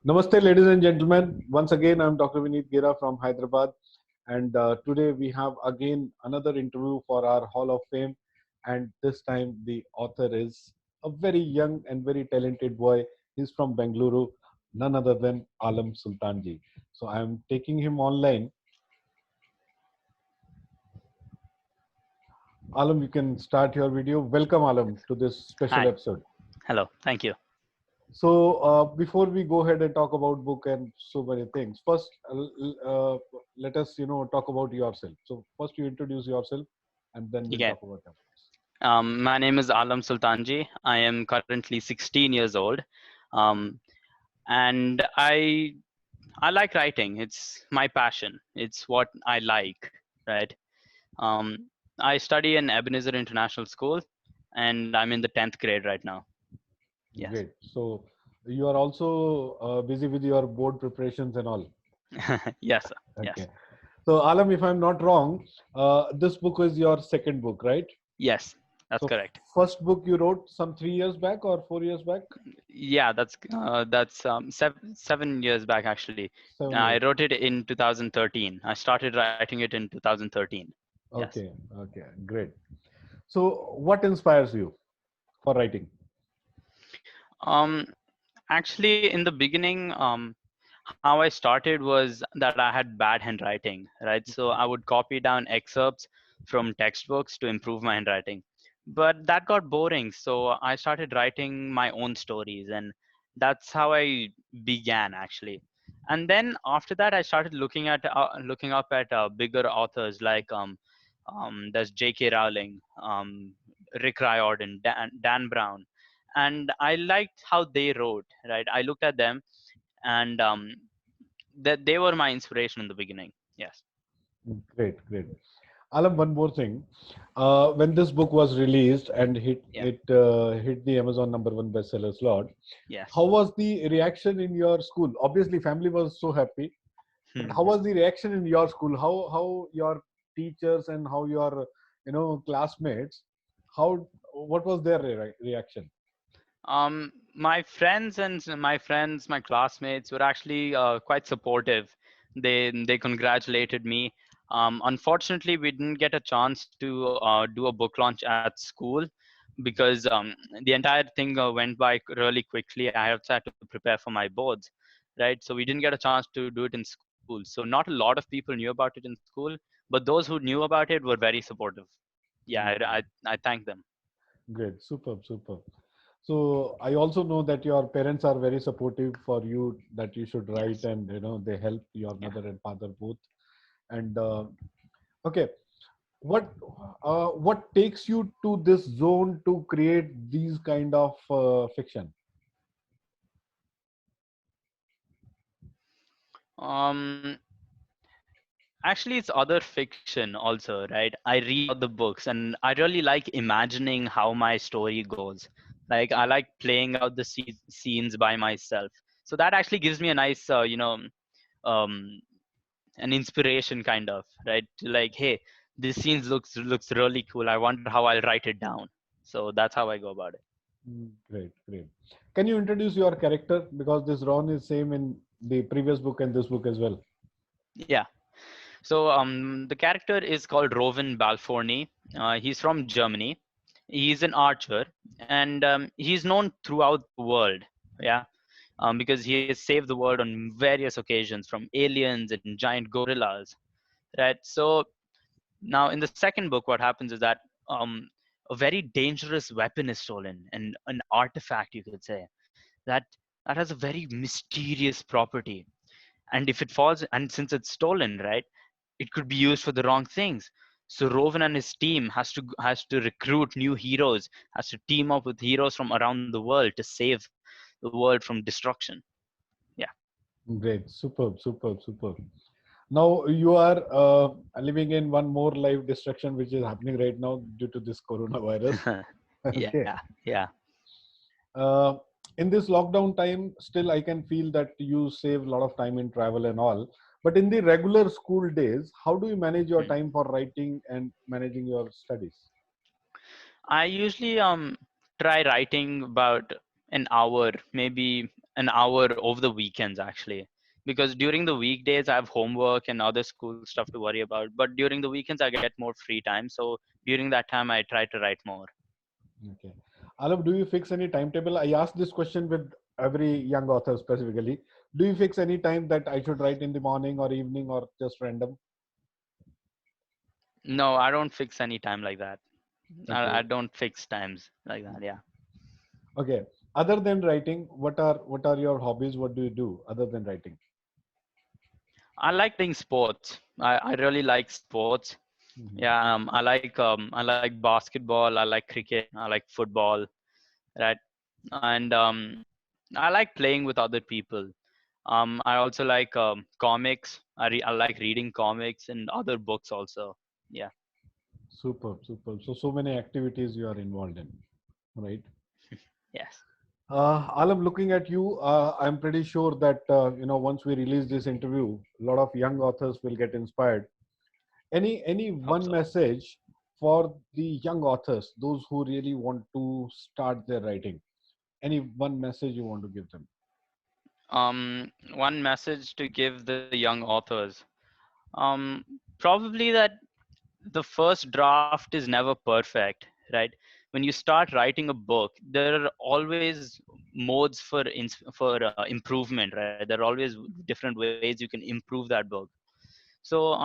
Namaste, ladies and gentlemen. Once again, I'm Dr. Vineet Gera from Hyderabad, and today we have again another interview for our Hall of Fame. And this time, the author is a very young and very talented boy. He's from Bangalore, none other than Aalam Sultanji. So I'm taking him online. Aalam, you can start your video. Welcome, Aalam, to this special Hi. episode. Hello. Thank you. So before we go ahead and talk about book and so many things, first let us talk about yourself. So first you introduce yourself, and then we'll Okay. talk about that. My name is Aalam Sultanji. I am currently 16 years old, um, and I like writing. It's my passion. It's what I like. Right. Um, I study in Ebenezer International School, and I'm in the 10th grade right now. Yes. Great. So you are also busy with your board preparations and all. Yes, sir. Yes. Okay. So Alam, if I'm not wrong, this book is your second book, right? Yes. That's So correct. first book you wrote some 3 years back or 4 years back? Yeah, that's 7 years back actually. 7 years. I wrote it in 2013. I started writing it in 2013. Yes. Okay. Okay. Great. So what inspires you for writing? Um, Actually, in the beginning, how I started was that I had bad handwriting, right? So I would copy down excerpts from textbooks to improve my handwriting. But that got boring, so I started writing my own stories, and that's how I began actually. And then after that, I started looking up at bigger authors like there's J.K. Rowling, Rick Riordan, Dan Brown, and I liked how they wrote. Right, I looked at them, and that they were my inspiration in the beginning. Yes. Great, great. Alam, one more thing. When this book was released and Yeah. hit the Amazon #1 bestseller slot, Yes. how was the reaction in your school? Obviously, family was so happy, but how was the reaction in your school? How your teachers and how your classmates? How what was their reaction? My classmates were actually quite supportive. They congratulated me. Unfortunately, we didn't get a chance to do a book launch at school because the entire thing went by really quickly. I also had to prepare for my boards, right? So we didn't get a chance to do it in school. So not a lot of people knew about it in school, but those who knew about it were very supportive. Yeah, I thank them. Great, superb, superb. So I also know that your parents are very supportive for you that you should write, Yes. and they help your Yeah. mother and father both. And okay, what what takes you to this zone to create these kind of fiction? Um, Actually, it's other fiction also, right? I read all the books and I really like imagining how my story goes. Like, I like playing out the scenes by myself. So that actually gives me a nice, um, an inspiration kind of, right? Like, hey, this scene looks really cool. I wonder how I'll write it down. So that's how I go about it. Great, great. Can you introduce your character, because this Ron is same in the previous book and this book as well? Yeah. So the character is called Rowan Balfourny. He's from Germany. He's an archer, and he's known throughout the world. Yeah, because he has saved the world on various occasions from aliens and giant gorillas. Right. So now in the second book, what happens is that a very dangerous weapon is stolen, and an artifact, you could say, that that has a very mysterious property. And if it falls, and since it's stolen, right, it could be used for the wrong things. So Rowan and his team has to recruit new heroes, has to team up with heroes from around the world to save the world from destruction. Yeah. Great, superb, superb, superb. Now you are living in one more life destruction which is happening right now due to this coronavirus. Okay. Yeah. Yeah. uh, in this lockdown time, still I can feel that you save a lot of time in travel and all, but in the regular school days, how do you manage your Hmm. time for writing and managing your studies? I usually try writing about an hour, maybe an hour over the weekends actually, because during the weekdays I have homework and other school stuff to worry about, but during the weekends I get more free time. So during that time I try to write more. Okay. Alam, do you fix any timetable? I asked this question with every young author specifically. Do you fix any time that I should write in the morning or evening or just random? No, I don't fix any time like that. I Okay. don't fix times like that. Yeah. Okay. Other than writing, what are your hobbies? What do you do other than writing? I like playing sports. I really like sports. Mhm. Yeah, I like basketball. I like cricket. I like football. Right, and I like playing with other people. I also like comics. I like reading comics and other books also. Yeah. Super, super. So many activities you are involved in, right? Yes. Alam, looking at you, I'm pretty sure that once we release this interview, a lot of young authors will get inspired. Any Hope one so. message for the young authors, those who really want to start their writing? Any one message you want to give them? One message to give the young authors. Um, Probably that the first draft is never perfect, right? When you start writing a book, there are always modes for improvement, right? There are always different ways you can improve that book. So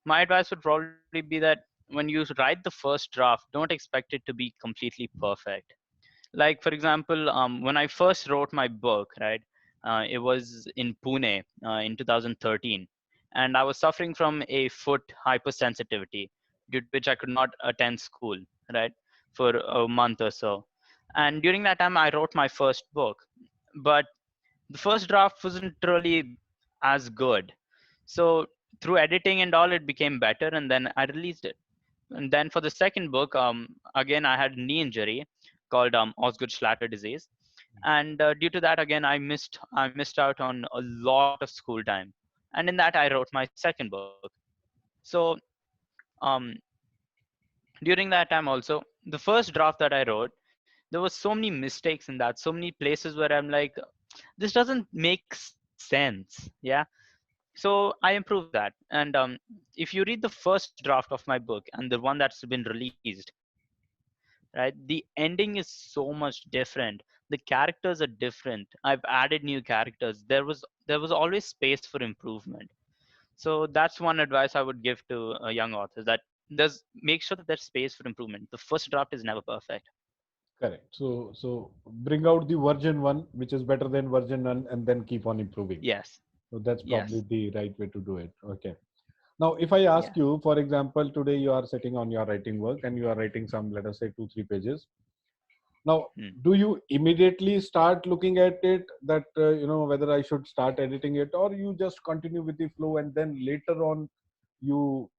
my advice would probably be that when you write the first draft, don't expect it to be completely perfect. Like for example, when I first wrote my book, right, it was in Pune in 2013, and I was suffering from a foot hypersensitivity, due to which I could not attend school, right, for a month or so. And during that time I wrote my first book, but the first draft wasn't really as good. So through editing and all, it became better, and then I released it. And then for the second book, again I had knee injury called Osgood Schlatter disease, and due to that, again I missed out on a lot of school time, and in that I wrote my second book. So um, during that time also, the first draft that I wrote, there was so many mistakes in that, so many places where I'm like, this doesn't make sense. Yeah. So I improved that. And if you read the first draft of my book and the one that's been released, right, the ending is so much different. The characters are different. I've added new characters. There was always space for improvement. So that's one advice I would give to young authors, that there's make sure that there's space for improvement. The first draft is never perfect. Correct. So bring out the version one, which is better than version none, and then keep on improving. Yes. So that's Yes. probably the right way to do it. Okay. Now, if I Yeah. ask you, for example, today you are sitting on your writing work and you are writing some, let us say, 2, 3 pages. Now, Hmm. do you immediately start looking at it that, whether I should start editing it, or you just continue with the flow and then later on you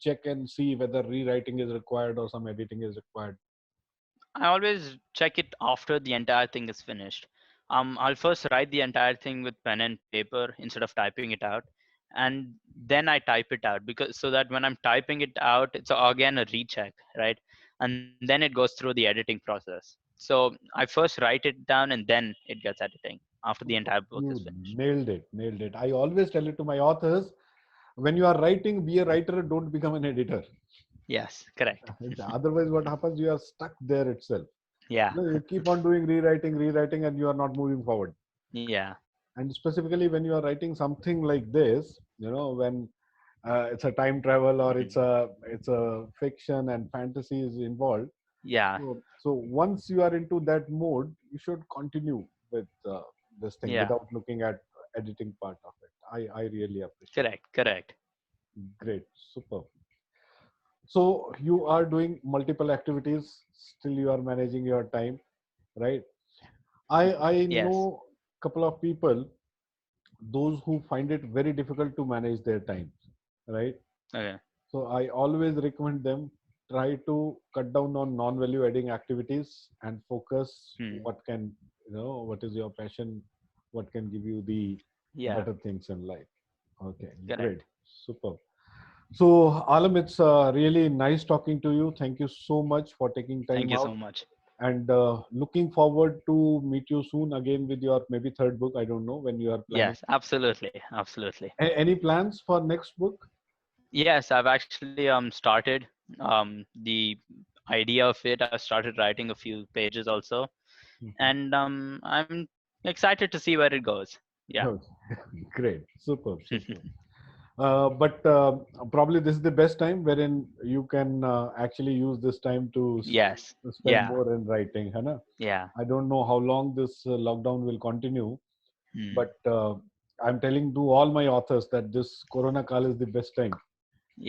check and see whether rewriting is required or some editing is required? I always check it after the entire thing is finished. I'll first write the entire thing with pen and paper instead of typing it out, and then I type it out, because so that when I'm typing it out, it's again a recheck, right? And then it goes through the editing process. So I first write it down and then it gets editing after the entire book is You finished. nailed it, nailed it. I always tell it to my authors, when you are writing, be a writer, don't become an editor. Yes, correct. Otherwise, what happens? You are stuck there itself. Yeah, You keep on doing rewriting, rewriting, and you are not moving forward. yeah, And specifically, when you are writing something like this, when it's a time travel or mhm, it's a fiction and fantasy is involved. yeah, So once you are into that mode, you should continue with this thing yeah, without looking at editing part of it. I really appreciate correct, correct. it. Great, super. So you are doing multiple activities, still you are managing your time, right? I Yes. know couple of people, those who find it very difficult to manage their time, right? Okay. So I always recommend them, try to cut down on non-value adding activities and focus Hmm. what is your passion, what can give you the Yeah, better things in life. Okay, great, correct. super. So Alam, it's really nice talking to you. Thank you so much for taking Thank time you so out. much. And looking forward to meet you soon again with your maybe third book. I don't know when you are planning. Yes, absolutely, absolutely. Any plans for next book? Yes, I've actually started the idea of it. I started writing a few pages also, Mhm. and I'm excited to see where it goes. Yeah. Okay. Great, superb, superb. But probably this is the best time wherein you can actually use this time to Yes. spend Yeah. more in writing, है ना? Yeah. I don't know how long this lockdown will continue, Hmm. but I'm telling to all my authors that this Corona Kal is the best time, right?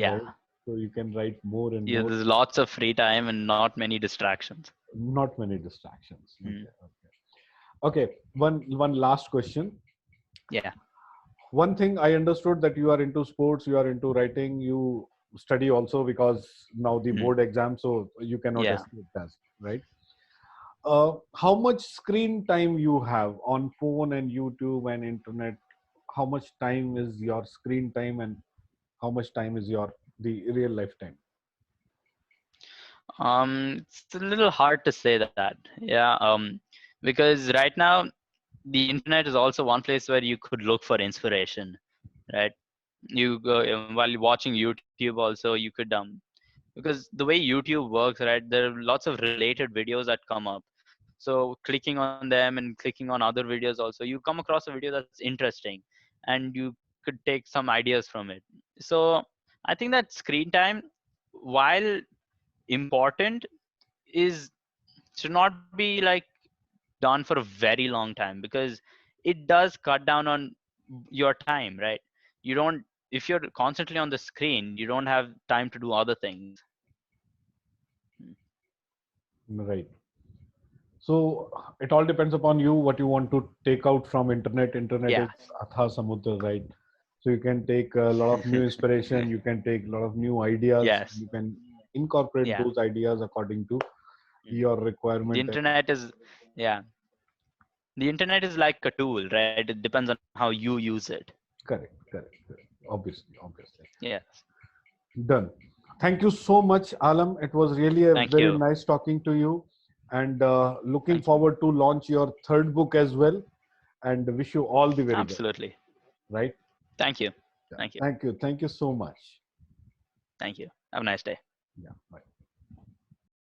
Yeah. So you can write more and Yeah. more. There's lots of free time and not many distractions. Not many distractions. Hmm. Okay, okay. Okay, one last question. Yeah. One thing I understood that you are into sports, you are into writing, you study also because now the Hmm. board exam, so you cannot Yeah. escape that, right? How much screen time you have on phone and YouTube and internet? How much time is your screen time, and how much time is your the real life time? It's a little hard to say that. Yeah. Because right now the internet is also one place where you could look for inspiration, right? You go while watching YouTube also, you could because the way YouTube works, right, there are lots of related videos that come up. So clicking on them and clicking on other videos also, you come across a video that's interesting, and you could take some ideas from it. So I think that screen time, while important, is should not be like done for a very long time, because it does cut down on your time, right? You don't, if you're constantly on the screen, you don't have time to do other things. Right. So it all depends upon you what you want to take out from internet. Internet Yeah. is atha samudra, right? So you can take a lot of new inspiration, you can take a lot of new ideas, Yes. you can incorporate Yeah. those ideas according to Mm. your The requirement. internet is, yeah, the internet is like a tool, right? It depends on how you use it. Correct, correct, correct. Obviously, obviously. Yes. Done. Thank you so much, Alam. It was really a Thank very you. nice talking to you, and looking Thank you. forward to launch your third book as well. And wish you all the very best. Absolutely. Right? Thank you. Yeah. Thank you. Thank you. Thank you so much. Thank you. Have a nice day. Yeah. Bye.